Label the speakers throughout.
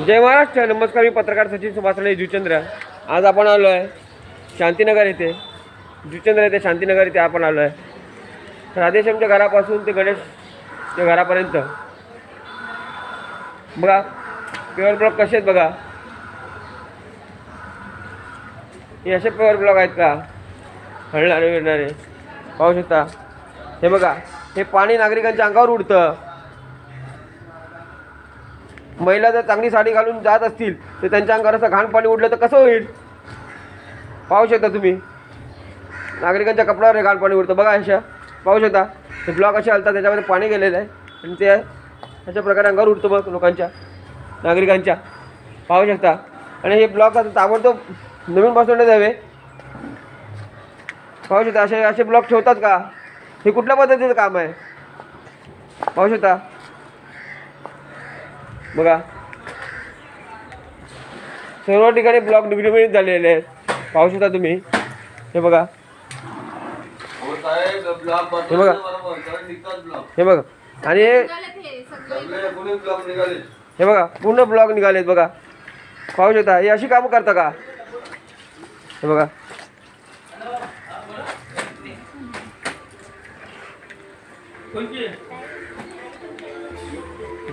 Speaker 1: जय महाराष्ट्र. नमस्कार. मी पत्रकार सचिन सुभाषराणे जुचंद्र. आज आपण आलो आहे शांतीनगर येथे. जुचंद्र येथे शांतीनगर येथे आपण आलो आहे. राधेश्यामच्या घरापासून ते गणेशच्या घरापर्यंत बघा पेवर ब्लॉक कसे आहेत बघा. हे असे पेवर ब्लॉक आहेत का, हलणारे विरणारे पाहू शकता. हे बघा, हे पाणी नागरिकांच्या अंगावर उडतं. महिला जर चांगली साडी घालून जात असतील तर त्यांच्या अंगावर असं घाण पाणी उडलं तर कसं होईल. पाहू शकता तुम्ही, नागरिकांच्या कपड्यावर घाण पाणी उडतं बघा. अशा पाहू शकता हे ब्लॉक असे हलतात, त्याच्यामध्ये पाणी गेलेलं आहे आणि ते अशा प्रकारे अंगावर उडतं बघ लोकांच्या, नागरिकांच्या. पाहू शकता. आणि हे ब्लॉक आता ताबडतोब नवीन बसवण्यात यावे. पाहू शकता असे असे ब्लॉक ठेवतात का. हे कुठल्या पद्धतीचं काम आहे पाहू शकता बघा. सर्व ठिकाणी ब्लॉक निर्मित झालेले आहेत पाहू शकता तुम्ही. हे बघा, हे बघा, हे बघा. आणि हे बघा पूर्ण ब्लॉक निघालेत बघा. पाहू शकता हे अशी कामं करता का. हे बघा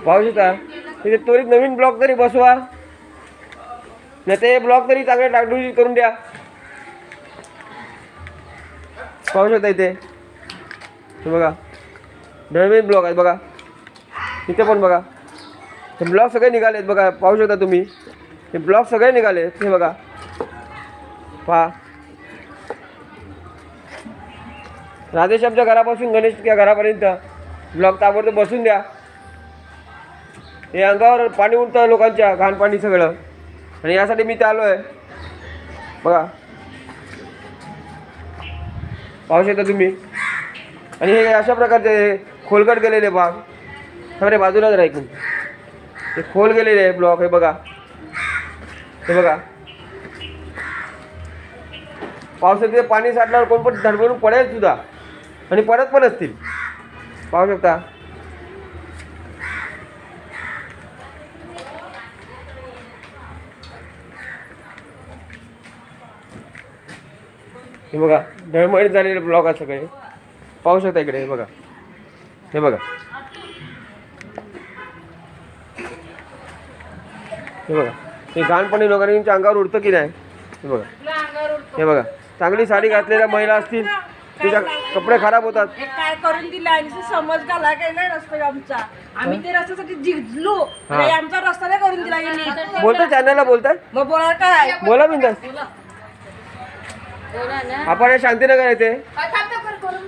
Speaker 1: पाहू शकता. तिथे त्वरित नवीन ब्लॉक तरी बसवा, नाही ते ब्लॉक तरी चांगले डागडुजी करून द्या. पाहू शकता इथे हे बघा नवीन ब्लॉक आहेत बघा. इथे पण बघा हे ब्लॉक सगळे निघालेत बघा. पाहू शकता तुम्ही हे ब्लॉक सगळे निघालेत. हे बघा पहा. राधेश्यामच्या घरापासून गणेशच्या घरापर्यंत ब्लॉक ताबडतोब बसून द्या. हे अंगावर पाणी उडतं लोकांच्या, घाण पाणी सगळं. आणि यासाठी मी ते आलो आहे बघा. पाहू शकता तुम्ही. आणि हे अशा प्रकारचे खोलगट गेलेले भाग सगळे बाजूलाच राहील. हे खोल गेलेले आहे ब्लॉक. हे बघा, हे बघा. पावसाचे पाणी साठल्यावर कोण पण धडपडून पडेल सुद्धा आणि पडत पण असतील. पाहू शकता. हे बघा ढळमळीत झालेले ब्लॉक आहे सगळे. पाहू शकता इकडे. हे बघा, हे बघा, हे बघा. हे घाण पाणी लोकांच्या अंगावर उडतं की नाही. हे बघा, हे बघा. चांगली साडी घातलेल्या महिला असतील तिच्या कपडे खराब होतात.
Speaker 2: काय करून दिलं आणि समज घाला काही नाही नसतं आमचा. आम्ही ते रस्त्यासाठी झिजलो, आमचा रस्ता नाही करून दिला गेली.
Speaker 1: बोलता चॅनलला बोलताय
Speaker 2: मग बोला काय
Speaker 1: बोला बिंदास. आपण हे शांतीनगर येते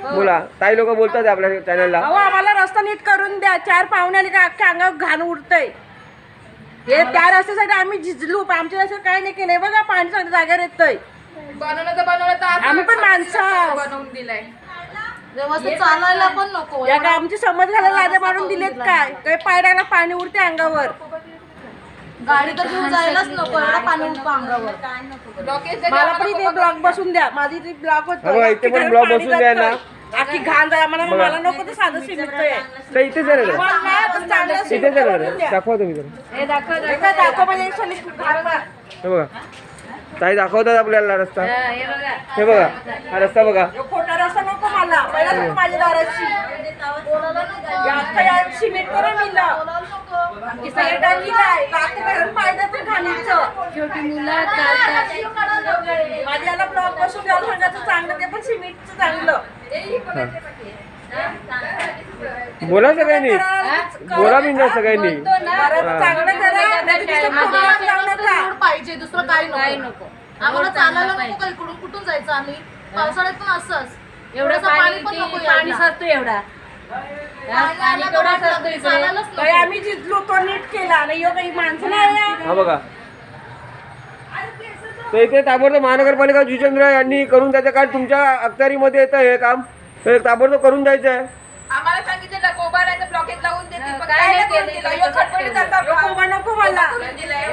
Speaker 1: बोला. ताई लोक बोलतात आपल्या चॅनलला.
Speaker 2: अहो आम्हाला रस्ता नीट करून द्या. 4 पाहुणे आले का अख्ख्या अंगावर घाण उडतंय. हे त्या रस्त्यासाठी आम्ही झिजलो, पण आमच्या रस्त्यात काही नाही केलंय बघा. पाणी सगळं जागेवर येतंय. आम्ही पण माणसं
Speaker 3: बनवून दिलाय, चालायला पण नको.
Speaker 2: या का आमची समज घालायला लाजा मारून दिलेत काय. काही पाय टाकला पाणी उडते अंगावर.
Speaker 3: गाडी तर घेऊन जायलाच नको, एवढा पाणी उडतो अंगावर.
Speaker 2: मला पण इथे ब्लॉक बसून द्या. माझी इथे ब्लॉक होतो.
Speaker 1: इथे पण ब्लॉक बसून द्या ना.
Speaker 2: आखी घाण जाय मला नको तर साधं सिमेंट आहे.
Speaker 1: तर इथेच आहे ना, इथेच आहे ना. दाखवा तुम्ही जरा.
Speaker 2: दाखव म्हणजे
Speaker 1: हे बघा ताई दाखवतात आपल्याला रस्ता. हे बघा हा रस्ता बघा.
Speaker 2: खोटा रस्ता नको मला. पहिला नको माझ्या दाराची सिमेंट करून दिलं.
Speaker 3: छोटी मुलं
Speaker 2: माझ्याला ब्लॉक बसून द्यायला चांगलं, ते पण सिमेंटचं चांगलं.
Speaker 1: बोला सगळ्यांनी, बोला बिंदास सगळ्यांनी.
Speaker 2: चांगलं करा
Speaker 3: पाहिजे, दुसरं काही नको. आम्हाला चालायला नको का. इकडून कुठून जायचं आम्ही. पावसाळ्यात पण असंच एवढं पाणी पण नको.
Speaker 2: पाणी साचतो एवढा. आम्ही जिंकलो तो नीट केला नाही. काही माणसं नाही.
Speaker 1: हा बघा. तर इथे ताबडतोब महानगरपालिका जुचंद्र यांनी करून द्यायचं. कारण तुमच्या अखत्यारीमध्ये येतं हे काम, तर ताबडतोब करून द्यायचं आहे.
Speaker 4: आम्हाला सांगितलं कोबा नाही तर ब्लॉकेज लावून देतील, पण काय नाही करून दिलं. यो खटपटी करता
Speaker 2: कोबा नको मला.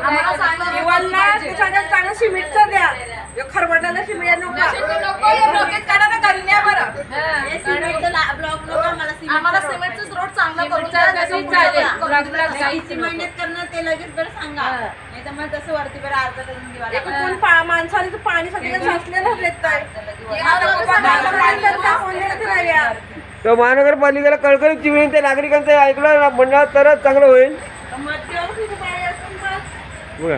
Speaker 3: आम्हाला
Speaker 2: चांगलं सिमेंटचं द्या. खरबटाला सिमेंट नको.
Speaker 4: नको हे ब्लॉकेज काढा ना घरी न्या बरं.
Speaker 3: आम्हाला सिमेंटचा रोड चांगला करून द्या.
Speaker 2: मेहनत करणं ते लगेच बरं सांगा नाही तर मग तसं वरती बरं अर्धा करून दिवा माणसाने तर पाणी सगळं साचलेलं येतंय
Speaker 1: तर महानगरपालिकेला कळकळीची विनंती आहे, नागरिकांचं ऐकलं म्हणणं तरच चांगलं होईल. बघा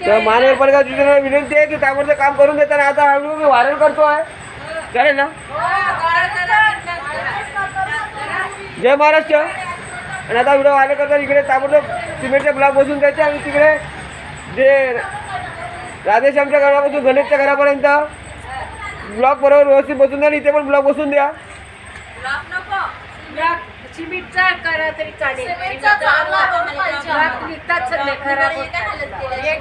Speaker 1: तर महानगरपालिका विनंती आहे की त्यामध्ये काम करून देताना आता हळूहळू मी व्हायरल करतोय. चालेल ना? जय महाराष्ट्र. आणि आता व्हिडिओ व्हायरल करतात इकडे ताबडतोब सिमेंटचे ब्लॉक बसून द्यायचे आणि तिकडे जे राधेश्यामच्या घरापासून गणेशच्या घरापर्यंत ब्लॉक बरोबर व्यवस्थित बसून द्या आणि इथे पण ब्लॉक बसून द्या.
Speaker 2: सिमेंटचा करा तरी चालेल
Speaker 3: सिमेंटचा चांगला रोड पाहिजे.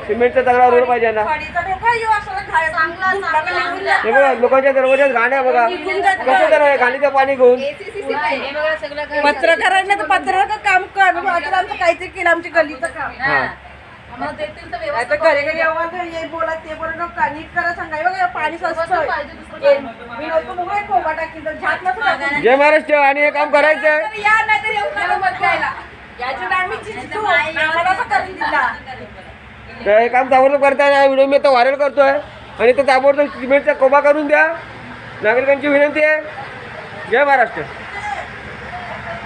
Speaker 1: सिमेंटचा चांगला रोड पाहिजे ना. हे बघा लोकांच्या दरवाज्यात घाण्या बघा कसं जाणार आहे घाणीचं पाणी घेऊन.
Speaker 2: पत्रकारांना तर पत्रकार काम कर आमचं काहीतरी केलं आमच्या गल्लीचं काम
Speaker 1: हां
Speaker 3: मग देतील तर
Speaker 2: आता
Speaker 3: व्यवस्थित
Speaker 2: घरी घरी आव्हान तर हे बोला ते बोला नका नीट करा सांगाय बघा पाणी सस्तं मी नको मुळे खोबा टाकीन तर झात नसतं
Speaker 1: जय महाराष्ट्र. आणि हे काम करायचं आहे.
Speaker 4: या नाही तर येऊ नका मत द्यायला.
Speaker 2: याच्यात आम्ही जिंकतो आम्हाला असं करून दिला
Speaker 1: तर हे काम ताबडतोब करताना व्हिडिओ मी आता व्हायरल करतोय आणि तो ताबडतोब सिमेंटचा कोबा करून द्या. नागरिकांची विनंती आहे. जय महाराष्ट्र.